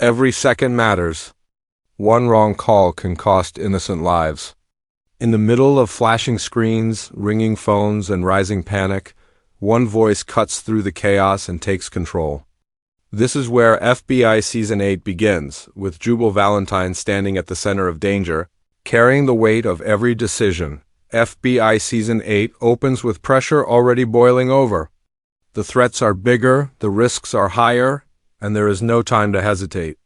Every second matters. One wrong call can cost innocent lives. In the middle of flashing screens, ringing phones, and rising panic, one voice cuts through the chaos and takes control. This is where FBI Season 8 begins, with Jubal Valentine standing at the center of danger, carrying the weight of every decision. FBI Season 8 opens with pressure already boiling over. The threats are bigger, the risks are higher, and there is no time to hesitate.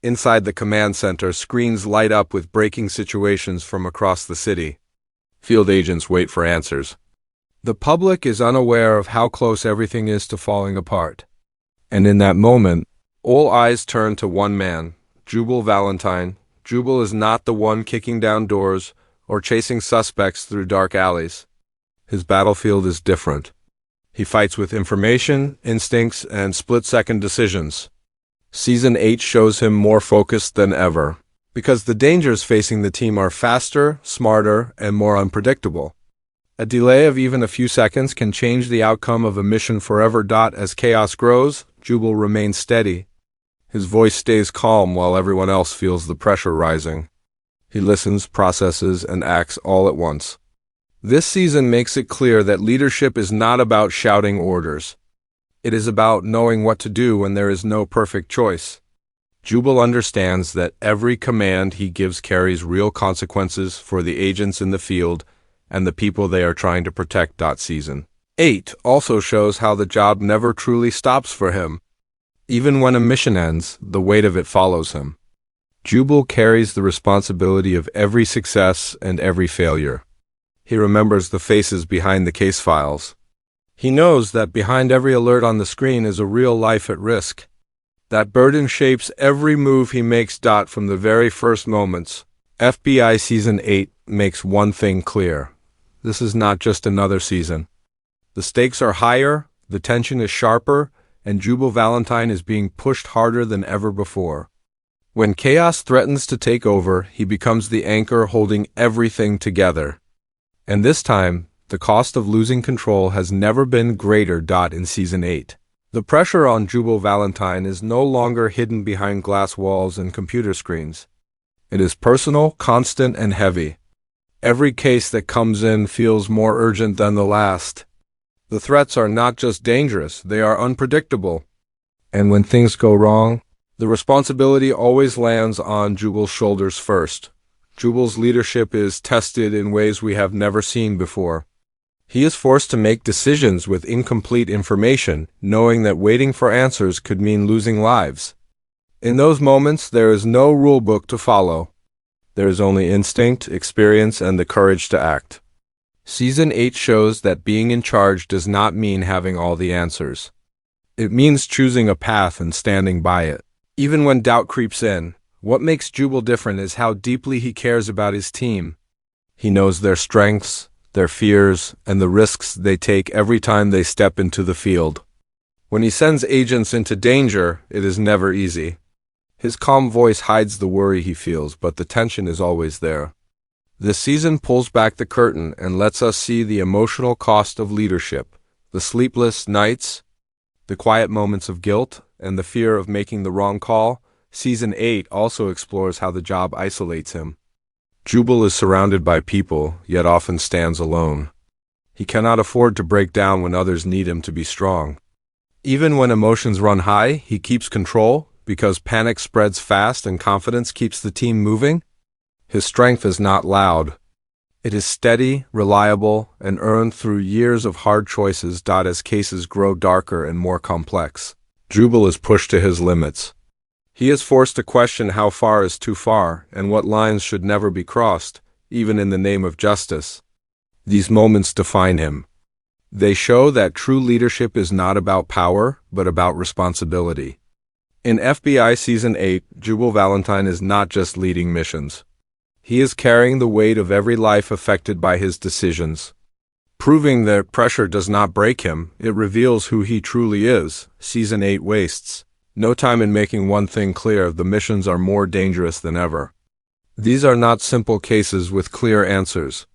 Inside the command center, screens light up with breaking situations from across the city. Field agents wait for answers. The public is unaware of how close everything is to falling apart. And in that moment, all eyes turn to one man, Jubal Valentine. Jubal is not the one kicking down doors or chasing suspects through dark alleys. His battlefield is different. He fights with information, instincts, and split-second decisions. Season 8 shows him more focused than ever, because the dangers facing the team are faster, smarter, and more unpredictable. A delay of even a few seconds can change the outcome of a mission forever. As chaos grows, Jubal remains steady. His voice stays calm while everyone else feels the pressure rising. He listens, processes, and acts all at once. This season makes it clear that leadership is not about shouting orders. It is about knowing what to do when there is no perfect choice. Jubal understands that every command he gives carries real consequences for the agents in the field and the people they are trying to protect. Season 8 also shows how the job never truly stops for him. Even when a mission ends, the weight of it follows him. Jubal carries the responsibility of every success and every failure. He remembers the faces behind the case files. He knows that behind every alert on the screen is a real life at risk. That burden shapes every move he makes. From the very first moments, FBI Season 8 makes one thing clear. This is not just another season. The stakes are higher, the tension is sharper, and Jubal Valentine is being pushed harder than ever before. When chaos threatens to take over, he becomes the anchor holding everything together. And this time, the cost of losing control has never been greater. In Season 8, the pressure on Jubal Valentine is no longer hidden behind glass walls and computer screens. It is personal, constant, and heavy. Every case that comes in feels more urgent than the last. The threats are not just dangerous, they are unpredictable. And when things go wrong, the responsibility always lands on Jubal's shoulders first. Jubal's leadership is tested in ways we have never seen before. He is forced to make decisions with incomplete information, knowing that waiting for answers could mean losing lives. In those moments, there is no rule book to follow. There is only instinct, experience, and the courage to act. Season 8 shows that being in charge does not mean having all the answers. It means choosing a path and standing by it. Even when doubt creeps in, what makes Jubal different is how deeply he cares about his team. He knows their strengths, their fears, and the risks they take every time they step into the field. When he sends agents into danger, it is never easy. His calm voice hides the worry he feels, but the tension is always there. This season pulls back the curtain and lets us see the emotional cost of leadership, the sleepless nights, the quiet moments of guilt, and the fear of making the wrong call. Season 8 also explores how the job isolates him. Jubal is surrounded by people, yet often stands alone. He cannot afford to break down when others need him to be strong. Even when emotions run high, he keeps control, because panic spreads fast and confidence keeps the team moving. His strength is not loud. It is steady, reliable, and earned through years of hard choices. As cases grow darker and more complex, Jubal is pushed to his limits. He is forced to question how far is too far and what lines should never be crossed, even in the name of justice. These moments define him. They show that true leadership is not about power, but about responsibility. In FBI Season 8, Jubal Valentine is not just leading missions. He is carrying the weight of every life affected by his decisions. Proving that pressure does not break him, it reveals who he truly is. Season 8 wastes no time in making one thing clear: the missions are more dangerous than ever. These are not simple cases with clear answers.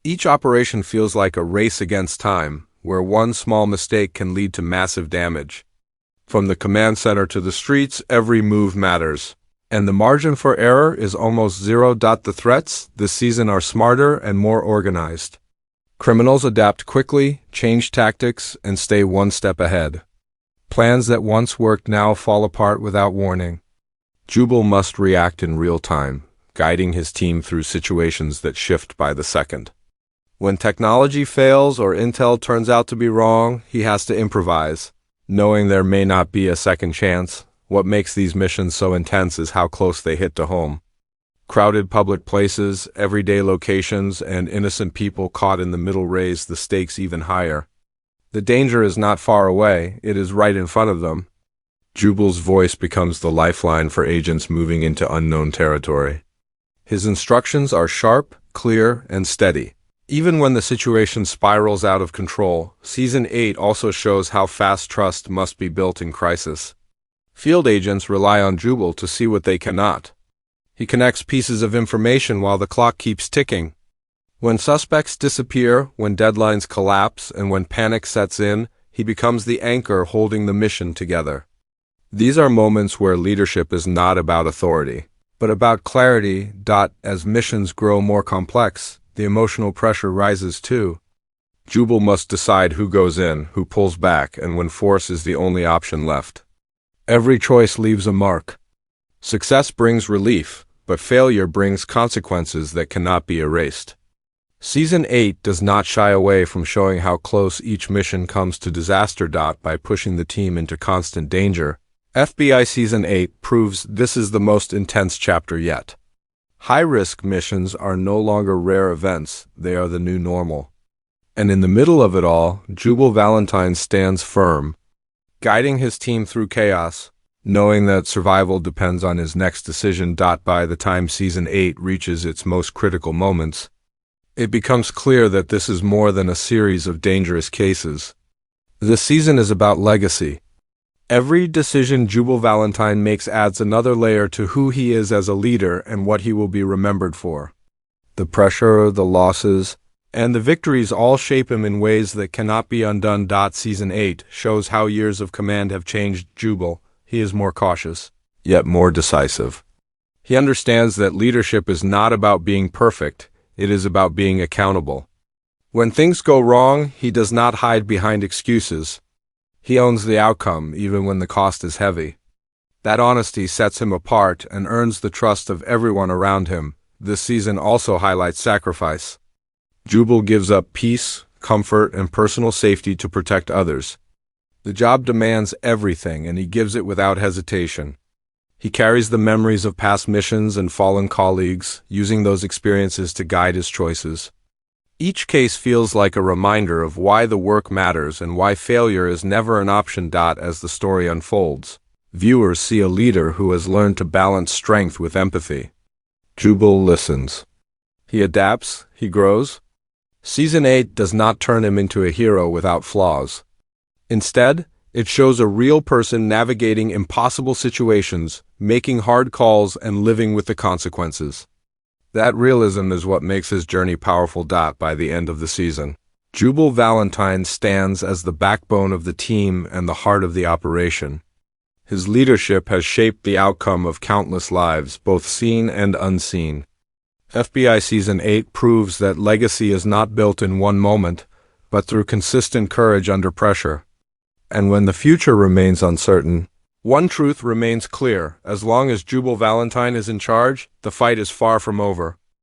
Each operation feels like a race against time, where one small mistake can lead to massive damage. From the command center to the streets, every move matters. And the margin for error is almost zero. The threats this season are smarter and more organized. Criminals adapt quickly, change tactics, and stay one step ahead. Plans that once worked now fall apart without warning. Jubal must react in real time, guiding his team through situations that shift by the second. When technology fails or intel turns out to be wrong, he has to improvise, knowing there may not be a second chance. What makes these missions so intense is how close they hit to home. Crowded public places, everyday locations, and innocent people caught in the middle raise the stakes even higher. The danger is not far away, it is right in front of them. Jubal's voice becomes the lifeline for agents moving into unknown territory. His instructions are sharp, clear, and steady. Even when the situation spirals out of control, Season 8 also shows how fast trust must be built in crisis. Field agents rely on Jubal to see what they cannot. He connects pieces of information while the clock keeps ticking. When suspects disappear, when deadlines collapse, and when panic sets in, he becomes the anchor holding the mission together. These are moments where leadership is not about authority, but about clarity. As missions grow more complex, the emotional pressure rises too. Jubal must decide who goes in, who pulls back, and when force is the only option left. Every choice leaves a mark. Success brings relief, but failure brings consequences that cannot be erased. Season 8 does not shy away from showing how close each mission comes to disaster. By pushing the team into constant danger, FBI Season 8 proves this is the most intense chapter yet. High-risk missions are no longer rare events, they are the new normal. And in the middle of it all, Jubal Valentine stands firm, guiding his team through chaos, knowing that survival depends on his next decision. By the time Season 8 reaches its most critical moments, it becomes clear that this is more than a series of dangerous cases. This season is about legacy. Every decision Jubal Valentine makes adds another layer to who he is as a leader and what he will be remembered for. The pressure, the losses, and the victories all shape him in ways that cannot be undone. Season 8 shows how years of command have changed Jubal. He is more cautious, yet more decisive. He understands that leadership is not about being perfect, it is about being accountable. When things go wrong, he does not hide behind excuses. He owns the outcome, even when the cost is heavy. That honesty sets him apart and earns the trust of everyone around him. This season also highlights sacrifice. Jubal gives up peace, comfort, and personal safety to protect others. The job demands everything, and he gives it without hesitation. He carries the memories of past missions and fallen colleagues, using those experiences to guide his choices. Each case feels like a reminder of why the work matters and why failure is never an option. As the story unfolds, viewers see a leader who has learned to balance strength with empathy. Jubal listens. He adapts, he grows. Season 8 does not turn him into a hero without flaws. Instead, it shows a real person navigating impossible situations, making hard calls, and living with the consequences. That realism is what makes his journey powerful. By the end of the season, Jubal Valentine stands as the backbone of the team and the heart of the operation. His leadership has shaped the outcome of countless lives, both seen and unseen. FBI Season 8 proves that legacy is not built in one moment, but through consistent courage under pressure. And when the future remains uncertain, one truth remains clear: as long as Jubal Valentine is in charge, the fight is far from over.